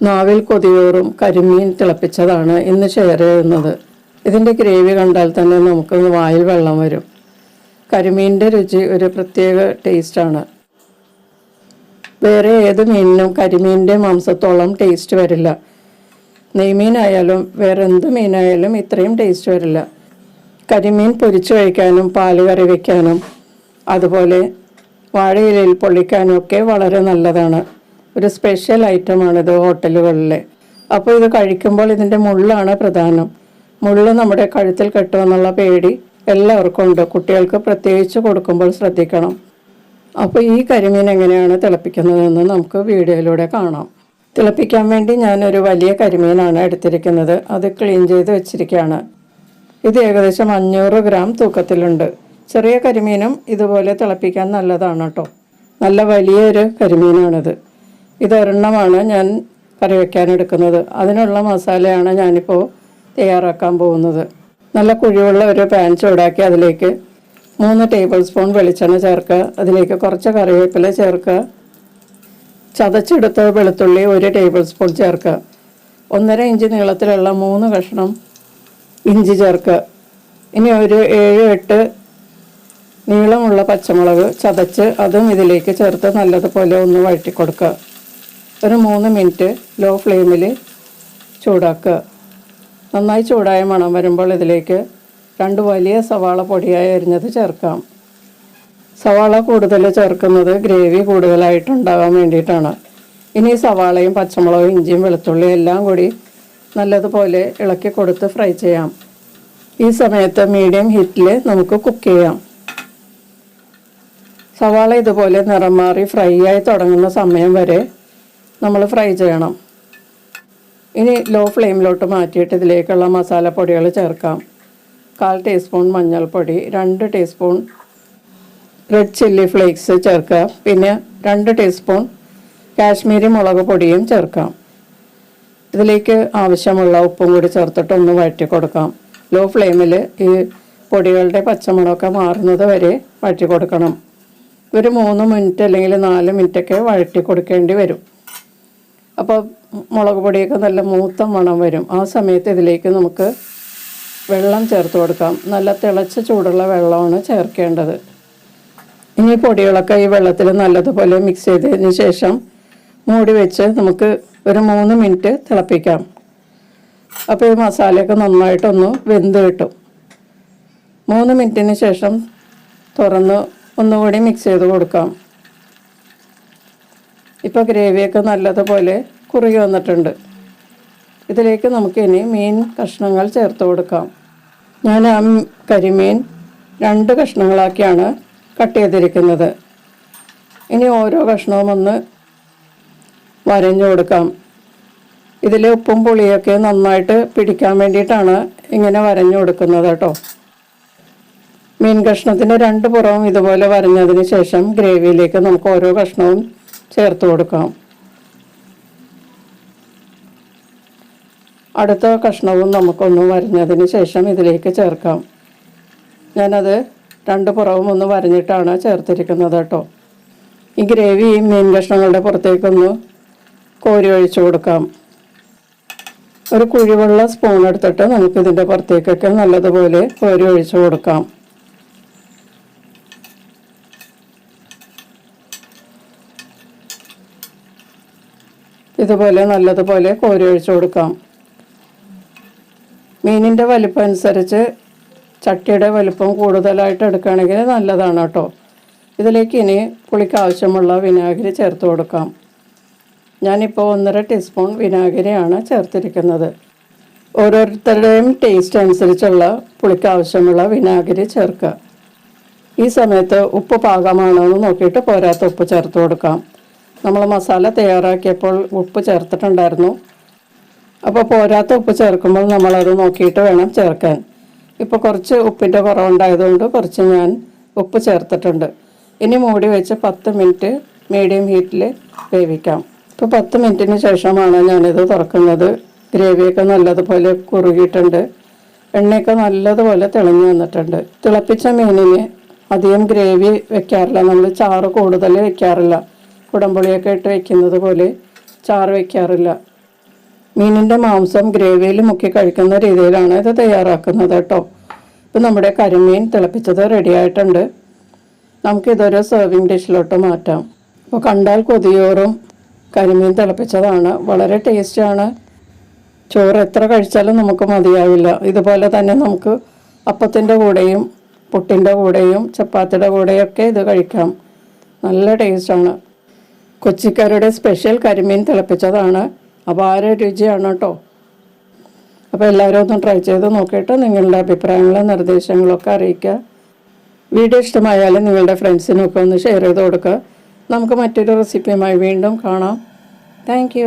നാവിൽ കൊതിയോറും കരിമീൻ തിളപ്പിച്ചതാണ് ഇന്ന് ഷെയർ ചെയ്യുന്നത്. ഇതിൻ്റെ ഗ്രേവി കണ്ടാൽ തന്നെ നമുക്ക് വായിൽ വെള്ളം വരും. കരിമീൻ്റെ രുചി ഒരു പ്രത്യേക ടേസ്റ്റാണ്. വേറെ ഏത് മീനിനും കരിമീൻ്റെ മാംസത്തോളം ടേസ്റ്റ് വരില്ല. നെയ്മീനായാലും വേറെ എന്ത് മീനായാലും ഇത്രയും ടേസ്റ്റ് വരില്ല. കരിമീൻ പൊരിച്ചു കഴിക്കാനും പാല് കറി വയ്ക്കാനും അതുപോലെ വാഴയിലയിൽ പൊള്ളിക്കാനും ഒക്കെ വളരെ നല്ലതാണ്. ഒരു സ്പെഷ്യൽ ഐറ്റമാണിത് ഹോട്ടലുകളിലെ. അപ്പോൾ ഇത് കഴിക്കുമ്പോൾ ഇതിൻ്റെ മുള്ളാണ് പ്രധാനം. മുള്ള് നമ്മുടെ കഴുത്തിൽ കെട്ടുമെന്നുള്ള പേടി എല്ലാവർക്കും ഉണ്ട്. കുട്ടികൾക്ക് പ്രത്യേകിച്ച് കൊടുക്കുമ്പോൾ ശ്രദ്ധിക്കണം. അപ്പോൾ ഈ കരിമീൻ എങ്ങനെയാണ് തിളപ്പിക്കുന്നതെന്ന് നമുക്ക് വീഡിയോയിലൂടെ കാണാം. തിളപ്പിക്കാൻ വേണ്ടി ഞാനൊരു വലിയ കരിമീനാണ് എടുത്തിരിക്കുന്നത്. അത് ക്ലീൻ ചെയ്ത് വെച്ചിരിക്കുകയാണ്. ഇത് ഏകദേശം 500 ഗ്രാം തൂക്കത്തിലുണ്ട്. ചെറിയ കരിമീനും ഇതുപോലെ തിളപ്പിക്കാൻ നല്ലതാണ് കേട്ടോ. നല്ല വലിയൊരു കരിമീനാണിത്. ഇതൊരെണ്ണമാണ് ഞാൻ കറി വയ്ക്കാൻ എടുക്കുന്നത്. അതിനുള്ള മസാലയാണ് ഞാനിപ്പോൾ തയ്യാറാക്കാൻ പോകുന്നത്. നല്ല കുഴിവുള്ള ഒരു പാൻ ചൂടാക്കി അതിലേക്ക് 3 ടേബിൾ സ്പൂൺ വെളിച്ചെണ്ണ ചേർക്കുക. അതിലേക്ക് കുറച്ച് കറിവേപ്പില ചേർക്കുക. ചതച്ചെടുത്ത വെളുത്തുള്ളി 1 ടേബിൾ സ്പൂൺ ചേർക്കുക. 1.5 ഇഞ്ച് നീളത്തിലുള്ള 3 കഷ്ണം ഇഞ്ചി ചേർക്കുക. ഇനി ഒരു 7-8 നീളമുള്ള പച്ചമുളക് ചതച്ച് അതും ഇതിലേക്ക് ചേർത്ത് നല്ലതുപോലെ ഒന്ന് വഴറ്റി കൊടുക്കുക. ഒരു 3 മിനിറ്റ് ലോ ഫ്ലെയിമിൽ ചൂടാക്കുക. നന്നായി ചൂടായ മണം വരുമ്പോൾ ഇതിലേക്ക് 2 വലിയ സവാള പൊടിയായി അരിഞ്ഞത് ചേർക്കാം. സവാള കൂടുതൽ ചേർക്കുന്നത് ഗ്രേവി കൂടുതലായിട്ടുണ്ടാകാൻ വേണ്ടിയിട്ടാണ്. ഇനി സവാളയും പച്ചമുളകും ഇഞ്ചിയും വെളുത്തുള്ളിയും എല്ലാം കൂടി നല്ലതുപോലെ ഇളക്കി കൊടുത്ത് ഫ്രൈ ചെയ്യാം. ഈ സമയത്ത് മീഡിയം ഹീറ്റിൽ നമുക്ക് കുക്ക് ചെയ്യാം. സവാള ഇതുപോലെ നിറം മാറി ഫ്രൈ ആയി തുടങ്ങുന്ന സമയം വരെ നമ്മൾ ഫ്രൈ ചെയ്യണം. ഇനി ലോ ഫ്ലെയിമിലോട്ട് മാറ്റിയിട്ട് ഇതിലേക്കുള്ള മസാലപ്പൊടികൾ ചേർക്കാം. 1/4 ടീസ്പൂൺ മഞ്ഞൾപ്പൊടി, 2 ടീസ്പൂൺ റെഡ് ചില്ലി ഫ്ലേക്സ് ചേർക്കുക. പിന്നെ 2 ടീസ്പൂൺ കാശ്മീരി മുളക് പൊടിയും ചേർക്കാം. ഇതിലേക്ക് ആവശ്യമുള്ള ഉപ്പും കൂടി ചേർത്തിട്ട് ഒന്ന് വഴറ്റി കൊടുക്കാം. ലോ ഫ്ലെയിമിൽ ഈ പൊടികളുടെ പച്ചമണമൊക്കെ മാറുന്നത് വരെ വഴറ്റി കൊടുക്കണം. ഒരു 3 മിനിറ്റ് അല്ലെങ്കിൽ 4 മിനിറ്റൊക്കെ വഴറ്റി കൊടുക്കേണ്ടി വരും. അപ്പോൾ മുളക് പൊടിയൊക്കെ നല്ല മൂത്ത മണം വരും. ആ സമയത്ത് ഇതിലേക്ക് നമുക്ക് വെള്ളം ചേർത്ത് കൊടുക്കാം. നല്ല തിളച്ച ചൂടുള്ള വെള്ളമാണ് ചേർക്കേണ്ടത്. ഇനി പൊടികളൊക്കെ ഈ വെള്ളത്തിൽ നല്ലതുപോലെ മിക്സ് ചെയ്തതിന് ശേഷം മൂടി വെച്ച് നമുക്ക് ഒരു 3 മിനിറ്റ് തിളപ്പിക്കാം. അപ്പോൾ ഈ മസാലയൊക്കെ നന്നായിട്ടൊന്ന് വെന്ത് കിട്ടും. 3 മിനിറ്റിന് ശേഷം തുറന്ന് ഒന്നുകൂടി മിക്സ് ചെയ്ത് കൊടുക്കാം. ഇപ്പോൾ ഗ്രേവിയൊക്കെ നല്ലതുപോലെ കുറുകി വന്നിട്ടുണ്ട്. ഇതിലേക്ക് നമുക്കിനി മീൻ കഷ്ണങ്ങൾ ചേർത്ത് കൊടുക്കാം. ഞാൻ ആ കരിമീൻ 2 കഷ്ണങ്ങളാക്കിയാണ് കട്ട് ചെയ്തിരിക്കുന്നത്. ഇനി ഓരോ കഷ്ണവും ഒന്ന് വരഞ്ഞു കൊടുക്കാം. ഇതിൽ ഉപ്പും പുളിയൊക്കെ നന്നായിട്ട് പിടിക്കാൻ വേണ്ടിയിട്ടാണ് ഇങ്ങനെ വരഞ്ഞു കൊടുക്കുന്നത് കേട്ടോ. മീൻ കഷ്ണത്തിൻ്റെ 2 പുറവും ഇതുപോലെ വരഞ്ഞതിന് ശേഷം ഗ്രേവിയിലേക്ക് നമുക്ക് ഓരോ കഷ്ണവും ചേർത്ത് കൊടുക്കാം. അടുത്ത കഷ്ണവും നമുക്കൊന്ന് വരഞ്ഞതിന് ശേഷം ഇതിലേക്ക് ചേർക്കാം. ഞാനത് 2 പുറവും ഒന്ന് വരഞ്ഞിട്ടാണ് ചേർത്തിരിക്കുന്നത് കേട്ടോ. ഈ ഗ്രേവി ഈ മീൻ കഷ്ണങ്ങളുടെ പുറത്തേക്കൊന്ന് കോരി ഒഴിച്ചു കൊടുക്കാം. ഒരു കുഴിവുള്ള സ്പൂൺ എടുത്തിട്ട് നമുക്കിതിൻ്റെ പുറത്തേക്കൊക്കെ നല്ലതുപോലെ കോരി ഒഴിച്ചു കൊടുക്കാം. ഇതുപോലെ നല്ലതുപോലെ കോരി ഒഴിച്ചു കൊടുക്കാം. മീനിൻ്റെ വലിപ്പം അനുസരിച്ച് ചട്ടിയുടെ വലിപ്പം കൂടുതലായിട്ട് എടുക്കുകയാണെങ്കിൽ നല്ലതാണ് കേട്ടോ. ഇതിലേക്ക് ഇനി പുളിക്ക് ആവശ്യമുള്ള വിനാഗിരി ചേർത്ത് കൊടുക്കാം. ഞാനിപ്പോൾ 1.5 ടീസ്പൂൺ വിനാഗിരിയാണ് ചേർത്തിരിക്കുന്നത്. ഓരോരുത്തരുടെയും ടേസ്റ്റ് അനുസരിച്ചുള്ള പുളിക്ക് ആവശ്യമുള്ള വിനാഗിരി ചേർക്കുക. ഈ സമയത്ത് ഉപ്പ് പാകമാണോ എന്ന് നോക്കിയിട്ട് പോരാത്ത ഉപ്പ് ചേർത്ത് കൊടുക്കാം. നമ്മൾ മസാല തയ്യാറാക്കിയപ്പോൾ ഉപ്പ് ചേർത്തിട്ടുണ്ടായിരുന്നു. അപ്പോൾ പോരാത്ത ഉപ്പ് ചേർക്കുമ്പോൾ നമ്മളത് നോക്കിയിട്ട് വേണം ചേർക്കാൻ. ഇപ്പോൾ കുറച്ച് ഉപ്പിൻ്റെ കുറവുണ്ടായതുകൊണ്ട് കുറച്ച് ഞാൻ ഉപ്പ് ചേർത്തിട്ടുണ്ട്. ഇനി മൂടി വെച്ച് 10 മിനിറ്റ് മീഡിയം ഹീറ്റിൽ വേവിക്കാം. ഇപ്പോൾ 10 മിനിറ്റിന് ശേഷമാണ് ഞാനിത് തുറക്കുന്നത്. ഗ്രേവിയൊക്കെ നല്ലതുപോലെ കുറുകിയിട്ടുണ്ട്. എണ്ണയൊക്കെ നല്ലതുപോലെ തെളിഞ്ഞു വന്നിട്ടുണ്ട്. തിളപ്പിച്ച മീനിന് അധികം ഗ്രേവി വെക്കാറില്ല. നമ്മൾ ചാറ് കൂടുതൽ വെക്കാറില്ല. കുടംപുളിയൊക്കെ ഇട്ട് വെക്കുന്നത് പോലെ ചാറ് വെക്കാറില്ല. മീനിൻ്റെ മാംസം ഗ്രേവിയിൽ മുക്കി കഴിക്കുന്ന രീതിയിലാണ് ഇത് തയ്യാറാക്കുന്നത് കേട്ടോ. ഇപ്പം നമ്മുടെ കരിമീൻ തിളപ്പിച്ചത് റെഡി ആയിട്ടുണ്ട്. നമുക്കിതൊരു സെർവിങ് ഡിഷിലോട്ട് മാറ്റാം. അപ്പോൾ കണ്ടാൽ കൊതിയോറും കരിമീൻ തിളപ്പിച്ചതാണ്. വളരെ ടേസ്റ്റാണ്. ചോറ് എത്ര കഴിച്ചാലും നമുക്ക് മതിയാവില്ല. ഇതുപോലെ തന്നെ നമുക്ക് അപ്പത്തിൻ്റെ കൂടെയും പുട്ടിൻ്റെ കൂടെയും ചപ്പാത്തിയുടെ കൂടെയൊക്കെ ഇത് കഴിക്കാം. നല്ല ടേസ്റ്റാണ്. കൊച്ചിക്കാരുടെ സ്പെഷ്യൽ കരിമീൻ തിളപ്പിച്ചതാണ്. അപാര രുചിയാണ് കേട്ടോ. അപ്പോൾ എല്ലാവരും ഒന്ന് ട്രൈ ചെയ്ത് നോക്കിയിട്ട് നിങ്ങളുടെ അഭിപ്രായങ്ങളും നിർദ്ദേശങ്ങളൊക്കെ അറിയിക്കുക. വീഡിയോ ഇഷ്ടമായാലും നിങ്ങളുടെ ഫ്രണ്ട്സിനൊക്കെ ഒന്ന് ഷെയർ ചെയ്ത് കൊടുക്കുക. നമുക്ക് മറ്റൊരു റെസിപ്പിയുമായി വീണ്ടും കാണാം. താങ്ക്